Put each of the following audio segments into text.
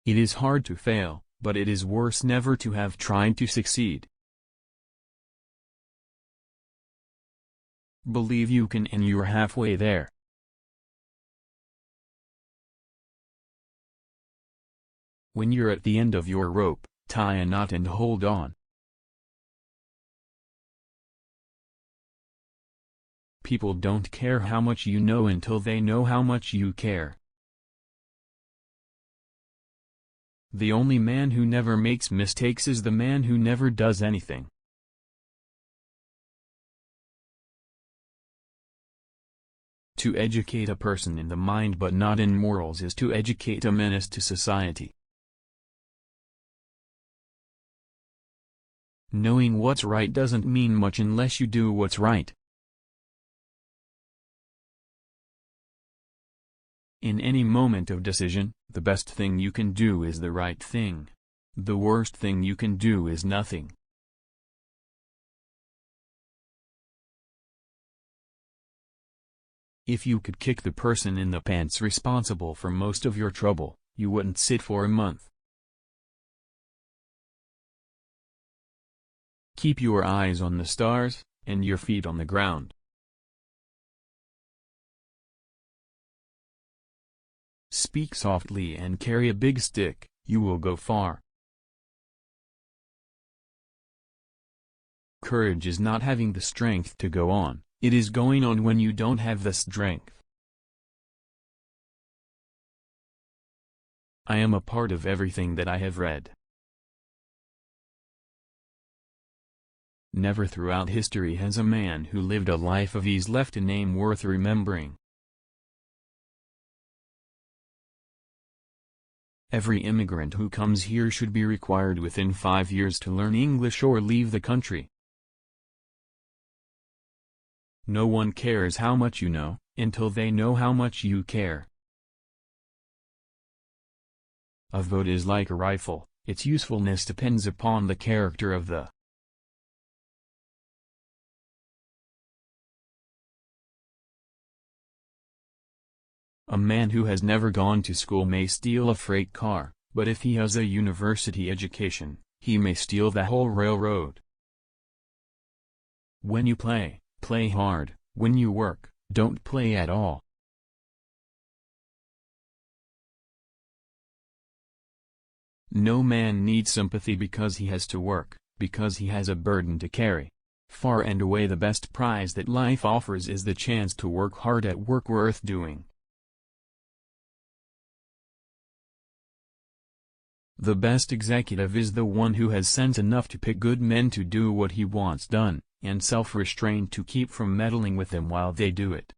It is hard to fail, but it is worse never to have tried to succeed. Believe you can and you're halfway there. When you're at the end of your rope, tie a knot and hold on. People don't care how much you know until they know how much you care. The only man who never makes mistakes is the man who never does anything. To educate a person in the mind but not in morals is to educate a menace to society. Knowing what's right doesn't mean much unless you do what's right. In any moment of decision, the best thing you can do is the right thing. The worst thing you can do is nothing. If you could kick the person in the pants responsible for most of your trouble, you wouldn't sit for a month. Keep your eyes on the stars, and your feet on the ground. Speak softly and carry a big stick, you will go far. Courage is not having the strength to go on, it is going on when you don't have the strength. I am a part of everything that I have read. Never throughout history has a man who lived a life of ease left a name worth remembering. Every immigrant who comes here should be required within 5 years to learn English or leave the country. No one cares how much you know, until they know how much you care. A vote is like a rifle, its usefulness depends upon the character of the A man who has never gone to school may steal a freight car, but if he has a university education, he may steal the whole railroad. When you play, play hard. When you work, don't play at all. No man needs sympathy because he has to work, because he has a burden to carry. Far and away the best prize that life offers is the chance to work hard at work worth doing. The best executive is the one who has sense enough to pick good men to do what he wants done, and self-restraint to keep from meddling with them while they do it.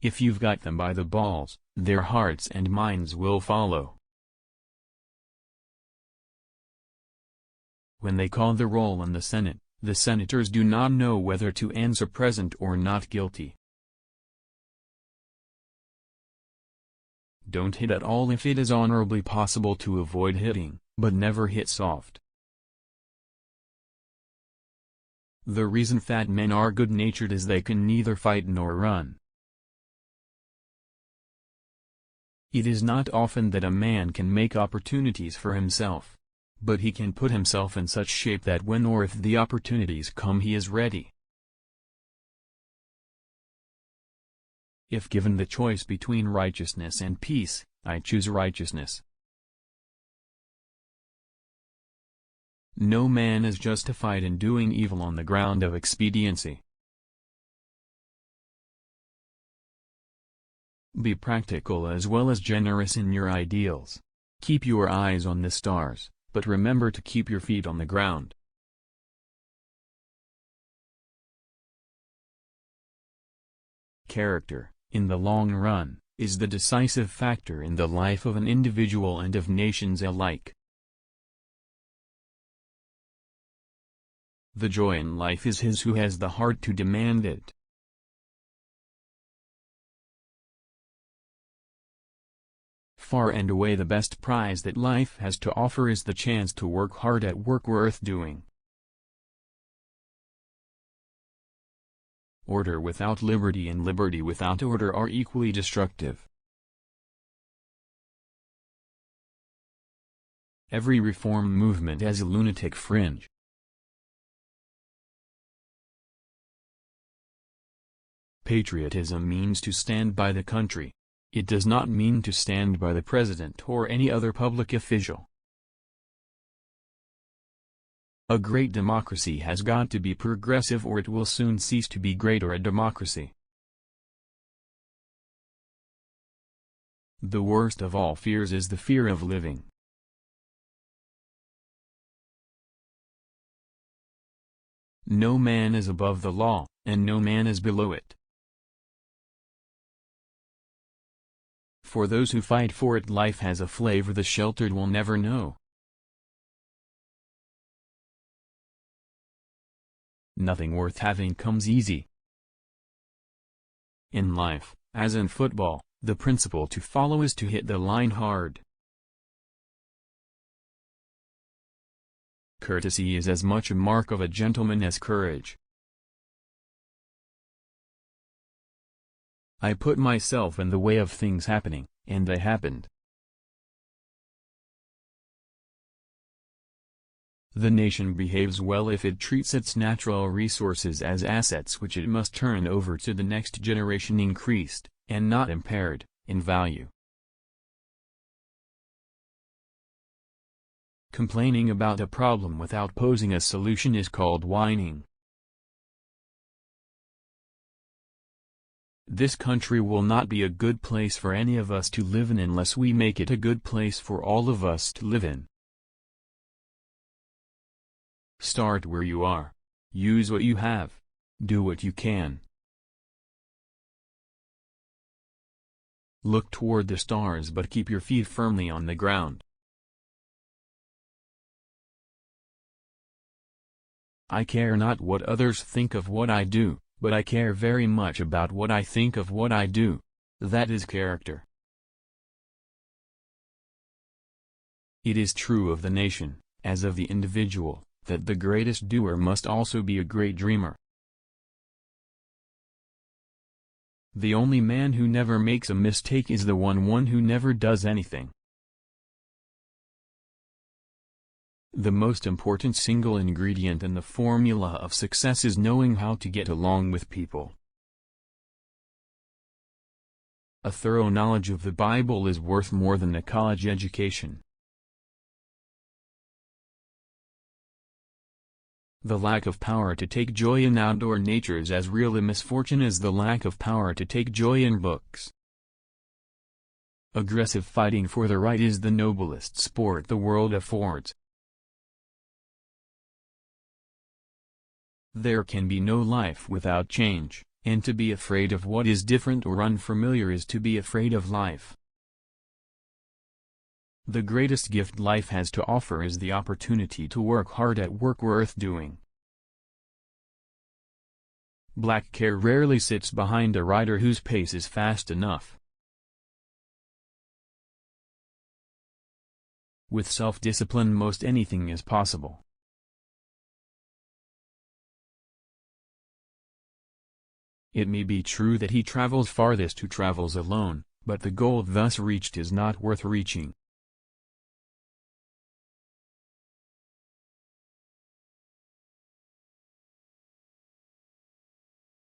If you've got them by the balls, their hearts and minds will follow. When they call the roll in the Senate, the senators do not know whether to answer present or not guilty. Don't hit at all if it is honorably possible to avoid hitting, but never hit soft. The reason fat men are good-natured is they can neither fight nor run. It is not often that a man can make opportunities for himself. But he can put himself in such shape that when or if the opportunities come he is ready. If given the choice between righteousness and peace, I choose righteousness. No man is justified in doing evil on the ground of expediency. Be practical as well as generous in your ideals. Keep your eyes on the stars, but remember to keep your feet on the ground. Character, in the long run, is the decisive factor in the life of an individual and of nations alike. The joy in life is his who has the heart to demand it. Far and away the best prize that life has to offer is the chance to work hard at work worth doing. Order without liberty and liberty without order are equally destructive. Every reform movement has a lunatic fringe. Patriotism means to stand by the country. It does not mean to stand by the president or any other public official. A great democracy has got to be progressive or it will soon cease to be great or a democracy. The worst of all fears is the fear of living. No man is above the law, and no man is below it. For those who fight for it, life has a flavor the sheltered will never know. Nothing worth having comes easy. In life, as in football, the principle to follow is to hit the line hard. Courtesy is as much a mark of a gentleman as courage. I put myself in the way of things happening, and they happened. The nation behaves well if it treats its natural resources as assets which it must turn over to the next generation increased, and not impaired, in value. Complaining about a problem without posing a solution is called whining. This country will not be a good place for any of us to live in unless we make it a good place for all of us to live in. Start where you are. Use what you have. Do what you can. Look toward the stars but keep your feet firmly on the ground. I care not what others think of what I do, but I care very much about what I think of what I do. That is character. It is true of the nation, as of the individual, that the greatest doer must also be a great dreamer. The only man who never makes a mistake is the one who never does anything. The most important single ingredient in the formula of success is knowing how to get along with people. A thorough knowledge of the Bible is worth more than a college education. The lack of power to take joy in outdoor nature is as real a misfortune as the lack of power to take joy in books. Aggressive fighting for the right is the noblest sport the world affords. There can be no life without change, and to be afraid of what is different or unfamiliar is to be afraid of life. The greatest gift life has to offer is the opportunity to work hard at work worth doing. Black care rarely sits behind a rider whose pace is fast enough. With self-discipline most anything is possible. It may be true that he travels farthest who travels alone, but the goal thus reached is not worth reaching.